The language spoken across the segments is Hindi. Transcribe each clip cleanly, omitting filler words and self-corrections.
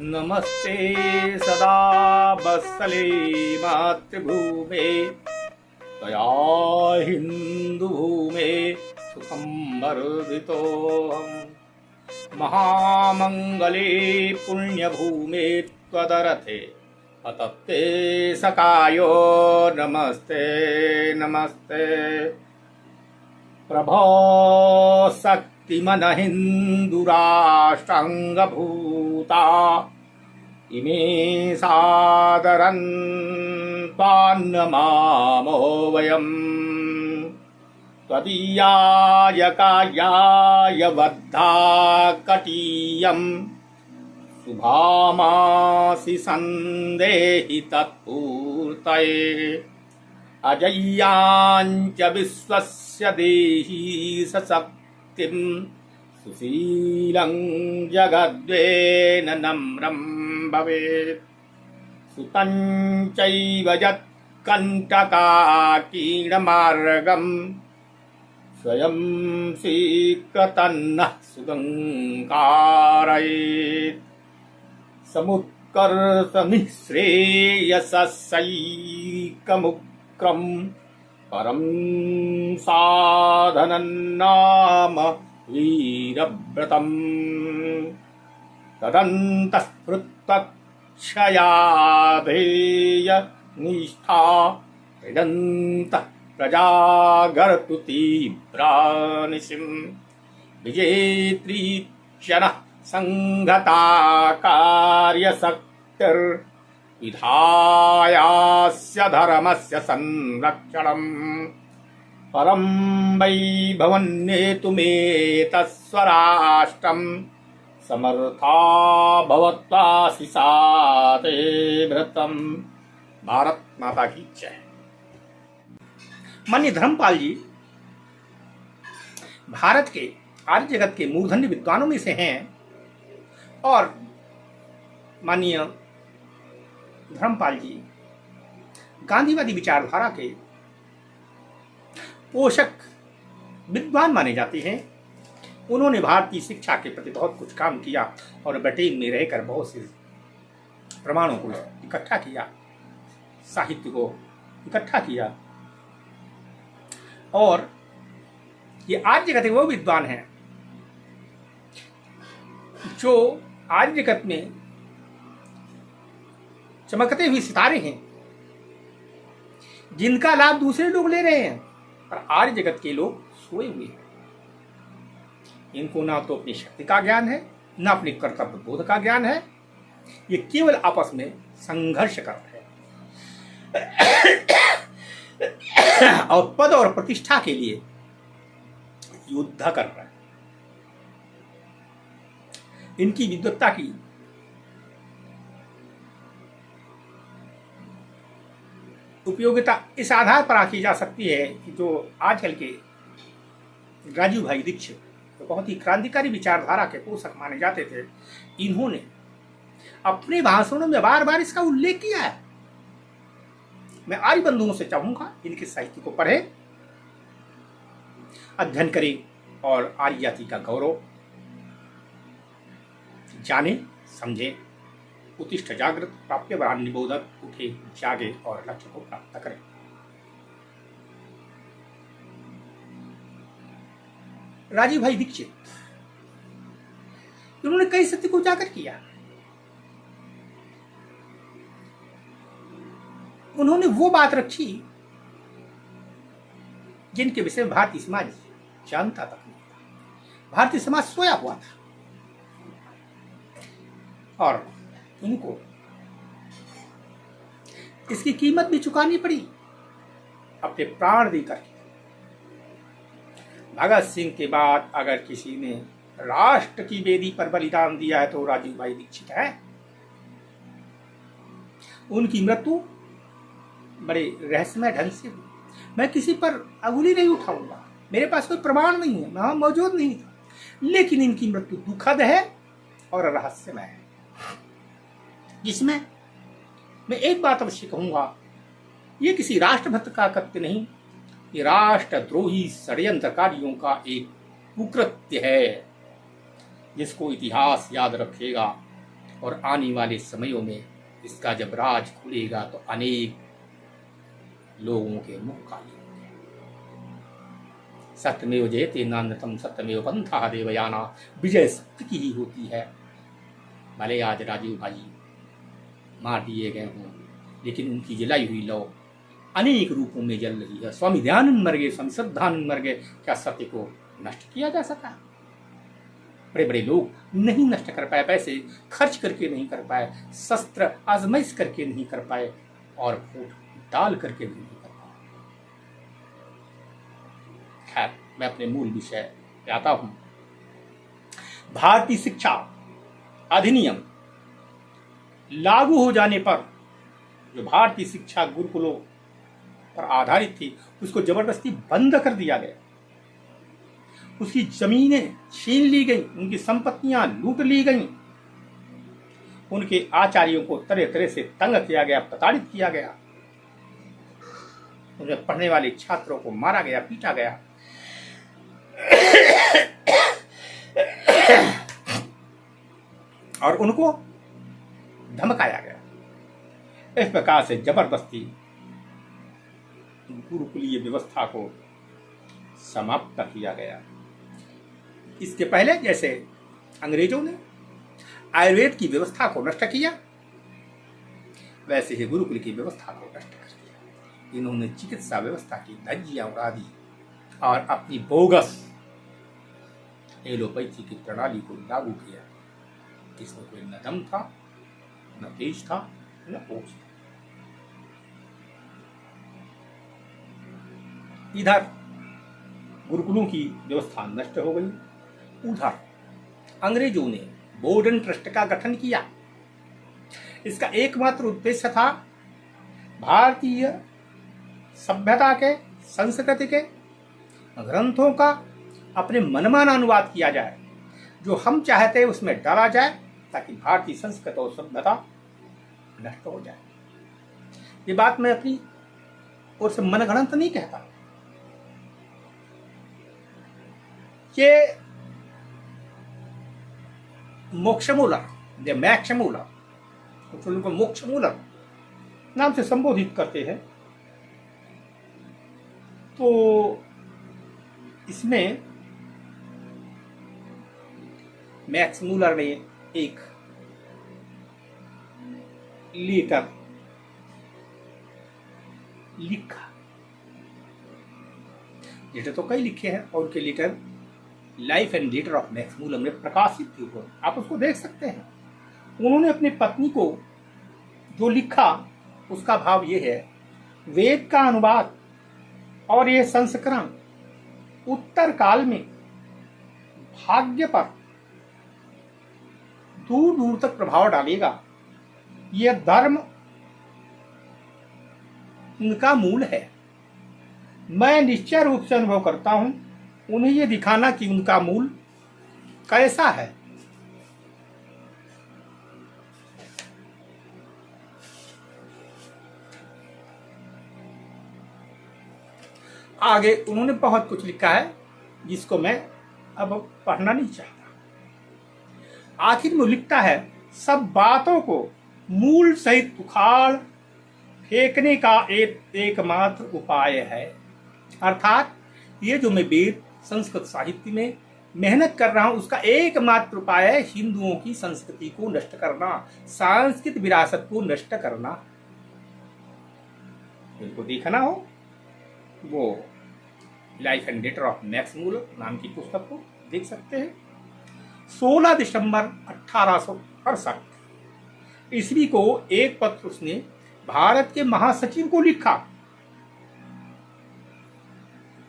नमस्ते सदा वत्सले मातृभूमे त्वया हिन्दुभूमे सुखं वर्धितोऽहम् महामङ्गले पुण्यभूमे त्वदरथे अतप्ते सकायो नमस्ते नमस्ते प्रभो शक्तिमनहिन्दुराष्ट्राङ्गभूता इमे सादरन् त्वान्नमामो वयम् त्वदीयाय कायाय बद्धाकटीयम् शुभामासि सन्देहि तत्पूर्तये अजय्याञ्च विश्वस्य देहि सशक्तिं सुशीलं जगद्वेन नम्रं भवेत् सुतं चैव यत्कण्टकाकीर्णमार्गं स्वयं स्वीकृतन्नः सुगङ्कारयेत् समुत्कर्षनिःश्रेयसैकमुक्रं परं साधनं नाम वीरव्रतं तदन्तःस्फुरत्क्षयाधेय निष्ठा हृदन्तः प्रजागर्तु तीव्रानिशिं विजेत्री क्षणः संघता कार्यशक्तिर्विधायास्य धर्मस्य संरक्षणम् परं वै भवन्नेतुमेतस्वराष्ट्रम् समर्था भवत्वासि साते व्रतम्। भारत माता की जय। माननीय धर्मपाल जी भारत के आर्य जगत के मूर्धन्य विद्वानों में से हैं और माननीय धर्मपाल जी गांधीवादी विचारधारा के पोषक विद्वान माने जाते हैं। उन्होंने भारतीय शिक्षा के प्रति बहुत कुछ काम किया और ब्रिटेन में रहकर बहुत से प्रमाणों को इकट्ठा किया, साहित्य को इकट्ठा किया और ये आर्य जगत के वो विद्वान हैं जो आर्य जगत में चमकते हुए सितारे हैं, जिनका लाभ दूसरे लोग ले रहे हैं और आर्य जगत के लोग सोए हुए हैं। इनको ना तो अपनी शक्ति का ज्ञान है, ना अपने कर्तव्य बोध का ज्ञान है। ये केवल आपस में संघर्ष कर रहे हैं और पद और प्रतिष्ठा के लिए युद्ध कर रहे हैं। इनकी विद्वत्ता की उपयोगिता इस आधार पर आंकी जा सकती है कि जो आजकल के राजीव भाई दीक्षित तो बहुत ही क्रांतिकारी विचारधारा के पोषक माने जाते थे, इन्होंने अपने भाषणों में बार बार इसका उल्लेख किया है। मैं आर्य बंधुओं से चाहूंगा इनके साहित्य को पढ़े, अध्ययन करें और आर्य जाति का गौरव जाने समझे। उत्तिष्ठ जागृत प्राप्य वरान निबोधक, उठे जागे और लक्ष्य को प्राप्त करें। राजीव भाई दीक्षित उन्होंने कई सत्य को उजागर किया। उन्होंने वो बात रखी जिनके विषय में भारतीय समाज जानता तक नहीं था। भारतीय समाज सोया हुआ था और उनको इसकी कीमत भी चुकानी पड़ी अपने प्राण देकर। भगत सिंह के बाद अगर किसी ने राष्ट्र की वेदी पर बलिदान दिया है तो राजीव भाई दीक्षित है। उनकी मृत्यु बड़े रहस्यमय ढंग से हुई। मैं किसी पर अंगुली नहीं उठाऊंगा, मेरे पास कोई प्रमाण नहीं है, मैं वहां मौजूद नहीं था, लेकिन इनकी मृत्यु दुखद है और रहस्यमय है, जिसमें मैं एक बात अवश्य कहूंगा, ये किसी राष्ट्रभक्त का कृत्य नहीं, ये राष्ट्रद्रोही षड्यंत्रकारियों का एक कुकृत्य है जिसको इतिहास याद रखेगा और आने वाले समयों में इसका जब राज खुलेगा तो अनेक लोगों के मुख काले होंगे। सत्यमेव जयते नान्यतम सत्यमेव पंथा देवयाना। विजय सत्य की ही होती है। भले आज राजीव भाई मार दिए गए हों, लेकिन उनकी जलाई हुई लौ अनेक रूपों में जल रही है। स्वामी दयानंद मर गए, स्वामी श्रद्धानंद मर गए, क्या सत्य को नष्ट किया जा सका? बड़े बड़े लोग नहीं नष्ट कर पाए, पैसे खर्च करके नहीं कर पाए, शस्त्र आजमाइश करके नहीं कर पाए, और फूट डाल करके नहीं कर पाए। खैर, मैं अपने मूल विषय पे आता हूं। भारतीय शिक्षा अधिनियम लागू हो जाने पर जो भारतीय शिक्षा गुरुकुलों पर आधारित थी, उसको जबरदस्ती बंद कर दिया गया। उसकी जमीनें छीन ली गई, उनकी संपत्तियां लूट ली गई, उनके आचार्यों को तरह तरह से तंग किया गया, प्रताड़ित किया गया, उनमें पढ़ने वाले छात्रों को मारा गया, पीटा गया। और उनको धमकाया गया। इस प्रकार से जबरदस्ती गुरुकुलीय व्यवस्था को समाप्त कर दिया गया। इसके पहले जैसे अंग्रेजों ने आयुर्वेद की व्यवस्था को नष्ट किया, वैसे ही गुरुकुल की व्यवस्था को नष्ट कर दिया। इन्होंने चिकित्सा व्यवस्था की धज्जियां उड़ा दी और अपनी बोगस एलोपैथी की प्रणाली को लागू किया। इसमें कोई न दम था, न तेज था, न ओज था। इधर गुरुकुलों की व्यवस्था नष्ट हो गई, उधर अंग्रेजों ने बोर्डन ट्रस्ट का गठन किया। इसका एकमात्र उद्देश्य था भारतीय सभ्यता के, संस्कृति के ग्रंथों का अपने मनमाना अनुवाद किया जाए, जो हम चाहते हैं उसमें डाला जाए, ताकि भारतीय संस्कृति और सभ्यता नष्ट हो जाए। ये बात मैं अपनी ओर से मनगढ़ंत नहीं कहता। ये मोक्षमूलर, मैक्समूलर, कुछ उनको मोक्षमूलर नाम से संबोधित करते हैं। तो इसमें मैक्स मूलर ने एक लेटर लिखा। लेटर तो कई लिखे हैं, और उनके letter life and letter of Max Müller में प्रकाशित थे, आप उसको देख सकते हैं। उन्होंने अपनी पत्नी को जो लिखा, उसका भाव ये है, वेद का अनुवाद और ये संस्करण उत्तर काल में भाग्य पर दूर दूर तक प्रभाव डालेगा। यह धर्म उनका मूल है। मैं निश्चय रूप से अनुभव करता हूं, उन्हें यह दिखाना कि उनका मूल कैसा है। आगे उन्होंने बहुत कुछ लिखा है, जिसको मैं अब पढ़ना नहीं चाहता। आखिर में लिखता है, सब बातों को मूल सहित उखाड़ फेंकने का एकमात्र उपाय है। अर्थात ये जो मैं वेद संस्कृत साहित्य में मेहनत कर रहा हूं, उसका एकमात्र उपाय है हिंदुओं की संस्कृति को नष्ट करना, सांस्कृतिक विरासत को नष्ट करना। इनको देखना हो, वो life and letter of Max Müller नाम की पुस्तक को देख सकते हैं। 16 दिसंबर 1868 ईस्वी को एक पत्र उसने भारत के महासचिव को लिखा,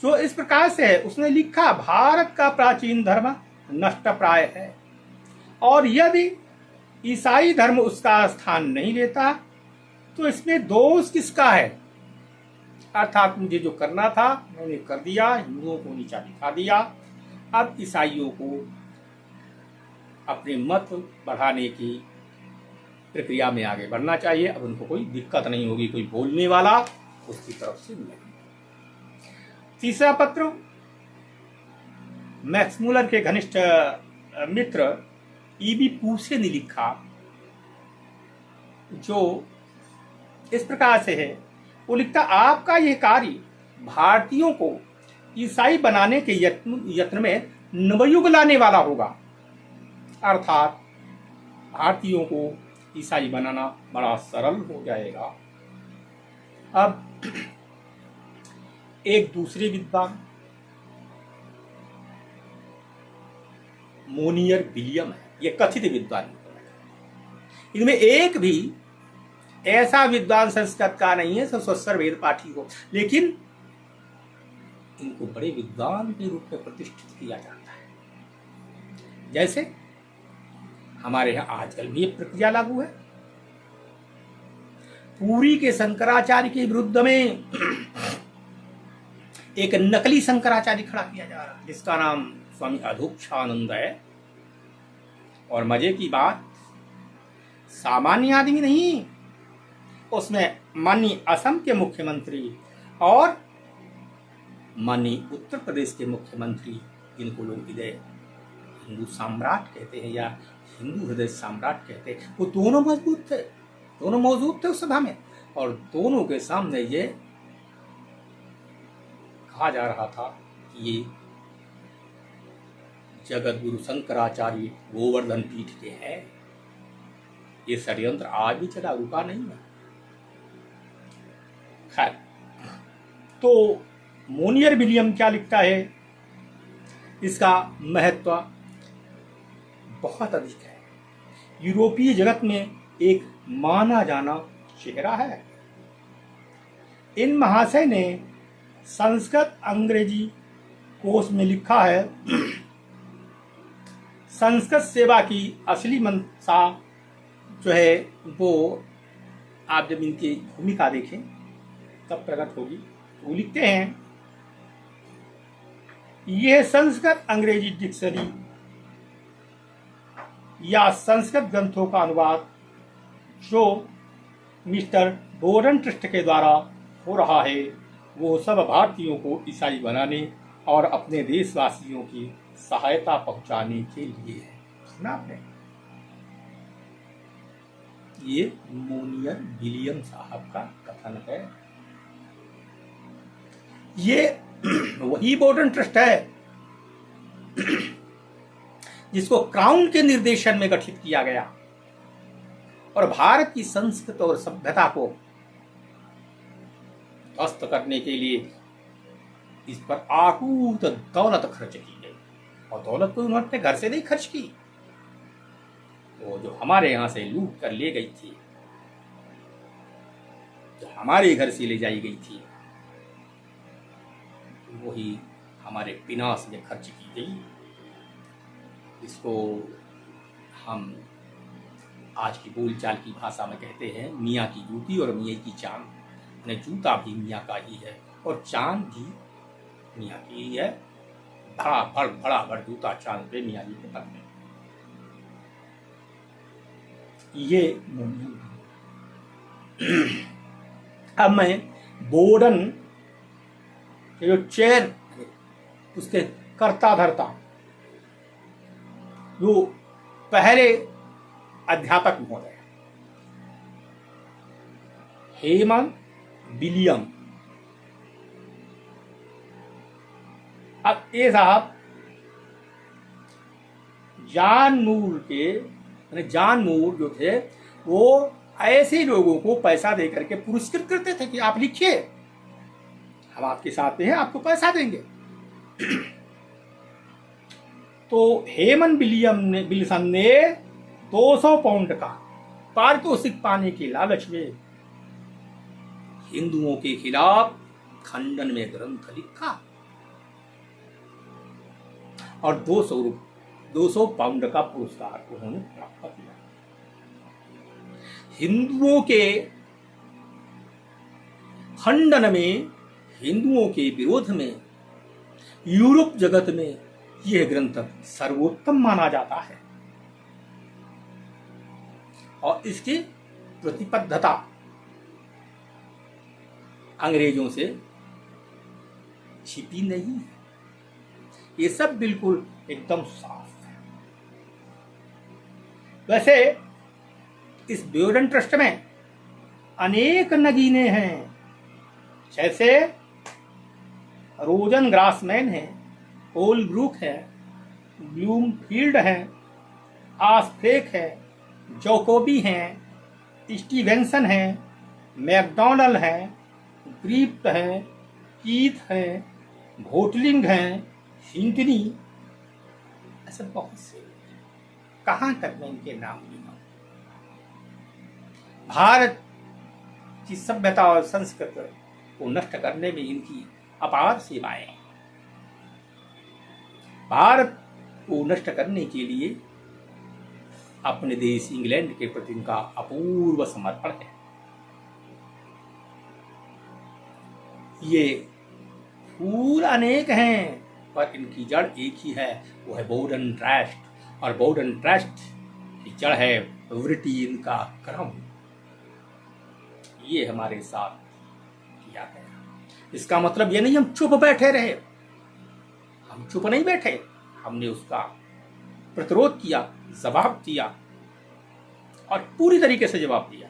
जो इस प्रकार से है। उसने लिखा, भारत का प्राचीन धर्म नष्ट प्राय है, और यदि ईसाई धर्म उसका स्थान नहीं लेता तो इसमें दोष किसका है। अर्थात मुझे जो करना था मैंने कर दिया, हिंदुओं को नीचा दिखा दिया। अब ईसाइयों को अपने मत बढ़ाने की प्रक्रिया में आगे बढ़ना चाहिए। अब उनको कोई दिक्कत नहीं होगी, कोई बोलने वाला उसकी तरफ से नहीं। तीसरा पत्र मैक्स मूलर के घनिष्ठ मित्र ईबी पूसे ने लिखा, जो इस प्रकार से है, वो लिखता आपका यह कार्य भारतीयों को ईसाई बनाने के यत्न में नवयुग लाने वाला होगा। अर्थात भारतीयों को ईसाई बनाना बड़ा सरल हो जाएगा। अब एक दूसरे विद्वान मोनियर विलियम है, ये कथित विद्वान। इनमें एक भी ऐसा विद्वान संस्कृत का नहीं है सस्वर वेद पाठी हो, लेकिन इनको बड़े विद्वान के रूप में प्रतिष्ठित किया जाता है। जैसे हमारे यहाँ आजकल भी एक प्रक्रिया लागू है। पुरी के शंकराचार्य के विरुद्ध में एक नकली शंकराचार्य खड़ा किया जा रहा है, जिसका नाम स्वामी अधोक्षानंद है। और मजे की बात, सामान्य आदमी नहीं, उसमें माननीय असम के मुख्यमंत्री और माननीय उत्तर प्रदेश के मुख्यमंत्री, जिनको लोग हिंदू सम्राट कहते हैं या हिंदू हृदय सम्राट कहते हैं, वो दोनों मजबूत थे, दोनों मौजूद थे उस सभा में। और दोनों के सामने ये कहा जा रहा था कि ये जगत गुरु शंकराचार्य गोवर्धन पीठ के हैं। ये षड्यंत्र आज भी चला, रुका नहीं है। खैर, तो मोनियर विलियम क्या लिखता है, इसका महत्व बहुत अधिक है। यूरोपीय जगत में एक माना जाना चेहरा है। इन महाशय ने संस्कृत अंग्रेजी कोश में लिखा है, संस्कृत सेवा की असली मंशा जो है वो आप जब इनकी भूमिका देखें तब प्रकट होगी। वो लिखते हैं, यह संस्कृत अंग्रेजी डिक्शनरी या संस्कृत ग्रंथों का अनुवाद जो मिस्टर बोर्डन ट्रस्ट के द्वारा हो रहा है, वो सब भारतीयों को ईसाई बनाने और अपने देशवासियों की सहायता पहुंचाने के लिए है। सुना आपने? ये मोनियर विलियम साहब का कथन है। ये वही बोर्डन ट्रस्ट है जिसको क्राउन के निर्देशन में गठित किया गया और भारत की संस्कृति और सभ्यता को ध्वस्त करने के लिए इस पर आकूत दौलत खर्च की गई। और दौलत को उन्होंने घर से नहीं खर्च की, वो जो हमारे यहां से लूट कर ले गई थी, जो हमारे घर से ले जाई गई थी, वही हमारे विनाश में खर्च की गई। इसको हम आज की बोलचाल की भाषा में कहते हैं मियाँ की जूती और मियाँ की चांद। ने जूता भी मियाँ का ही है और चांद भी मियाँ की ही है। बड़ा भर जूता चांद पे मियाँ जी के पद में। ये अब मैं बोर्डन के जो चेयर उसके कर्ता धर्ता जो पहले अध्यापक महोदय हेमंत विलियम, अब ये साहब जॉन मूर जो थे वो ऐसे लोगों को पैसा दे करके पुरस्कृत करते थे कि आप लिखिए, हम आपके साथ हैं, आपको पैसा देंगे। तो हेमंत विलियम ने 200 पाउंड का पारितोषिक पाने के लालच में हिंदुओं के खिलाफ खंडन में ग्रंथ लिखा और 200 पाउंड का पुरस्कार उन्होंने प्राप्त किया। हिंदुओं के खंडन में, हिंदुओं के विरोध में यूरोप जगत में यह ग्रंथ सर्वोत्तम माना जाता है और इसकी प्रतिबद्धता अंग्रेजों से छिपी नहीं है। ये सब बिल्कुल एकदम साफ है। वैसे इस बेओडन ट्रस्ट में अनेक नगीने हैं, जैसे रोजन ग्रासमैन है, पोल ब्रूक है, ब्लूमफील्ड है, आस्फ्रेक है, जोकोबी हैं, स्टीवेंसन है, मैकडॉनल्ड है, ग्रिफ्ट है, कीथ है, भोटलिंग है, हिंटनी, ऐसे बहुत से। कहां तक मैं इनके नाम गिनाऊं। भारत की सभ्यता और संस्कृति को नष्ट करने में इनकी अपार सेवाएं हैं। भारत को नष्ट करने के लिए अपने देश इंग्लैंड के प्रति इनका अपूर्व समर्पण है। ये फूल अनेक हैं, पर इनकी जड़ एक ही है, वो है बोर्डन ट्रस्ट। और बोर्डन ट्रस्ट की जड़ है ब्रिटेन का क्रम। ये हमारे साथ किया गया। इसका मतलब ये नहीं हम चुप बैठे रहे, हम चुप नहीं बैठे, हमने उसका प्रतिरोध किया, जवाब दिया और पूरी तरीके से जवाब दिया।